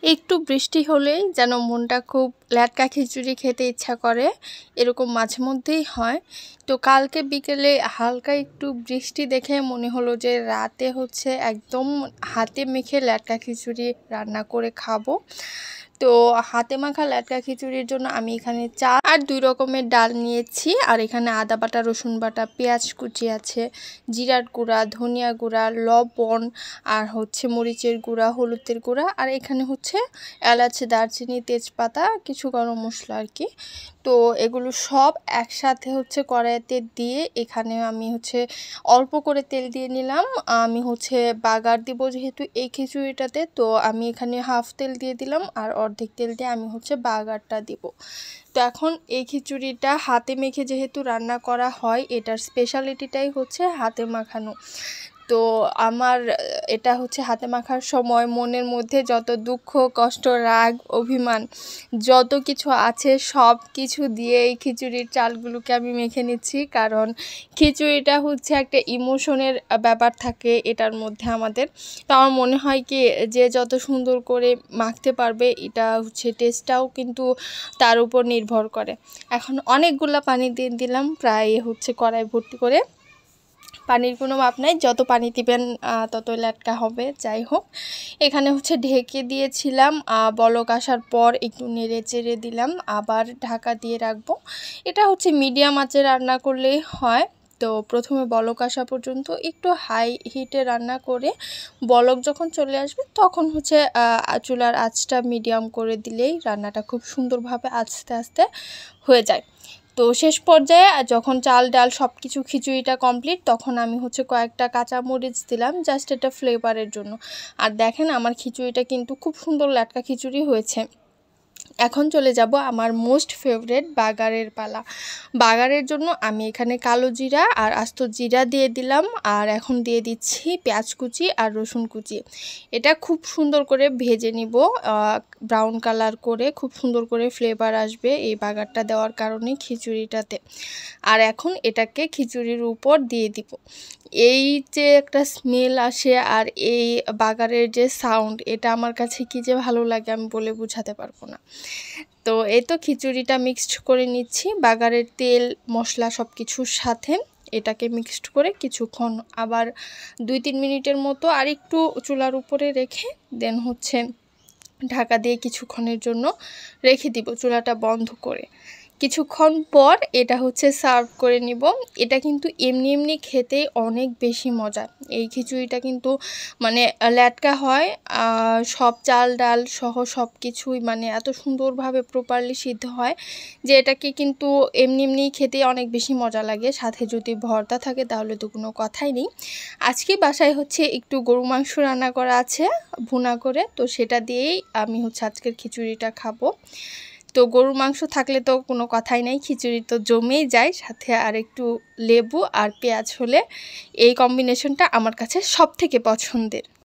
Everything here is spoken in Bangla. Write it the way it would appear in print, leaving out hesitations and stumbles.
একটু বৃষ্টি হলেই যেন মনটা খুব ল্যাটকা খিচুড়ি খেতে ইচ্ছা করে, এরকম মাঝে মধ্যেই হয়। তো কালকে বিকেলে হালকা একটু বৃষ্টি দেখে মনে হলো যে রাতে একদম হাতে মেখে ল্যাটকা খিচুড়ি রান্না করে খাবো। তো হাতে মাখা ল্যাটকা খিচুড়ির জন্য আমি এখানে চাল আর 2 রকমের ডাল নিয়েছি, আর এখানে আদা বাটা, রসুন বাটা, পেঁয়াজ কুচি আছে, জিরার গুঁড়া, ধনিয়া গুঁড়া, লবণ, আর মরিচের গুঁড়া, হলুদের গুঁড়া, আর এখানে এলাচ, দারচিনি, তেজপাতা, কিছু গরম মশলা আর কি। তো এগুলো সব একসাথে কড়াইতে দিয়ে এখানে আমি অল্প করে তেল দিয়ে নিলাম। আমি বাগার দিব যেহেতু এই খিচুড়িটাতে, তো আমি এখানে হাফ তেল দিয়ে দিলাম আর অর্ধেক তেল দিয়ে আমি বাগারটা দিব। তো এখন এই খিচুড়িটা হাতে মেখে যেহেতু রান্না করা হয়, এটার স্পেশালিটিটাই হাতে মাখানো। তো আমার এটা হাতে মাখার সময় মনের মধ্যে যত দুঃখ, কষ্ট, রাগ, অভিমান যত কিছু আছে সব কিছু দিয়ে এই খিচুড়ির চালগুলোকে আমি মেখে নিচ্ছি, কারণ খিচুড়িটা একটা ইমোশনের ব্যাপার থাকে এটার মধ্যে আমাদের। তো আমার মনে হয় কি, যে যত সুন্দর করে মাখতে পারবে এটা টেস্টটাও কিন্তু তার উপর নির্ভর করে। এখন অনেকগুলা পানি দিয়ে দিলাম, প্রায় কড়াই ভর্তি করে। পানির কোনো মাপ নাই, যত পানি দিবেন ততই ল্যাটকা হবে। যাই হোক, এখানে ঢেকে দিয়েছিলাম, বলক আসার পর একটু নেড়ে চেড়ে দিলাম, আবার ঢাকা দিয়ে রাখবো। এটা মিডিয়াম আঁচে রান্না করলেই হয়। তো প্রথমে বলক আসা পর্যন্ত একটু হাই হিটে রান্না করে বলক যখন চলে আসবে তখন চুলার আঁচটা মিডিয়াম করে দিলেই রান্নাটা খুব সুন্দরভাবে আস্তে আস্তে হয়ে যায়। তো শেষ পর্যায়ে যখন চাল ডাল সব কিছু খিচুড়িটা কমপ্লিট, তখন আমি কয়েকটা কাঁচা মরিচ দিলাম, জাস্ট এটা ফ্লেভারের জন্য। আর দেখেন আমার খিচুড়িটা কিন্তু খুব সুন্দর ল্যাটকা খিচুড়ি হয়েছে। এখন চলে যাব আমার মোস্ট ফেভারেট বাগারের পালা। বাগারের জন্য আমি এখানে কালো জিরা আর আস্ত জিরা দিয়ে দিলাম, আর এখন দিয়ে দিচ্ছি পেঁয়াজ কুচি আর রসুন কুচি। এটা খুব সুন্দর করে ভেজে নিব, ব্রাউন কালার করে, খুব সুন্দর করে ফ্লেভার আসবে এই বাগারটা দেওয়ার কারণে খিচুড়িটাতে। আর এখন এটাকে খিচুড়ির উপর দিয়ে দিব। এই যে একটা স্মেল আসে আর এই বাগারের যে সাউন্ড, এটা আমার কাছে কি যে ভালো লাগে আমি বলে বোঝাতে পারবো না। তো এই তো খিচুড়িটা মিক্সড করে নিচ্ছি বাগারের তেল মশলা সব কিছুর সাথে। এটাকে মিক্সড করে কিছুক্ষণ আবার 2-3 মিনিটের মতো আর একটু চুলার উপরে রেখে দেন ঢাকা দিয়ে কিছুক্ষণের জন্য রেখে দিব, চুলাটা বন্ধ করে। কিছুক্ষণ পর এটা সার্ভ করে নিব। এটা কিন্তু এমনি এমনি খেতে অনেক বেশি মজা। এই খিচুড়িটা কিন্তু মানে ল্যাটকা হয়, সব চাল ডাল সহ সব কিছুই মানে এত সুন্দরভাবে প্রপারলি সিদ্ধ হয় যে এটাকে কিন্তু এমনি এমনি খেতে অনেক বেশি মজা লাগে। সাথে যদি ভর্তা থাকে তাহলে তো কোনো কথাই নেই। আজকে বাসায় একটু গরু মাংস রান্না করা আছে ভুনা করে, তো সেটা দিয়েই আমি আজকের খিচুড়িটা খাবো। তো গরুর মাংস থাকলে তো কোনো কথাই নাই, খিচুড়ি তো জমেই যায়। সাথে আর একটু লেবু আর পেঁয়াজ হলে এই কম্বিনেশনটা আমার কাছে সবথেকে পছন্দের।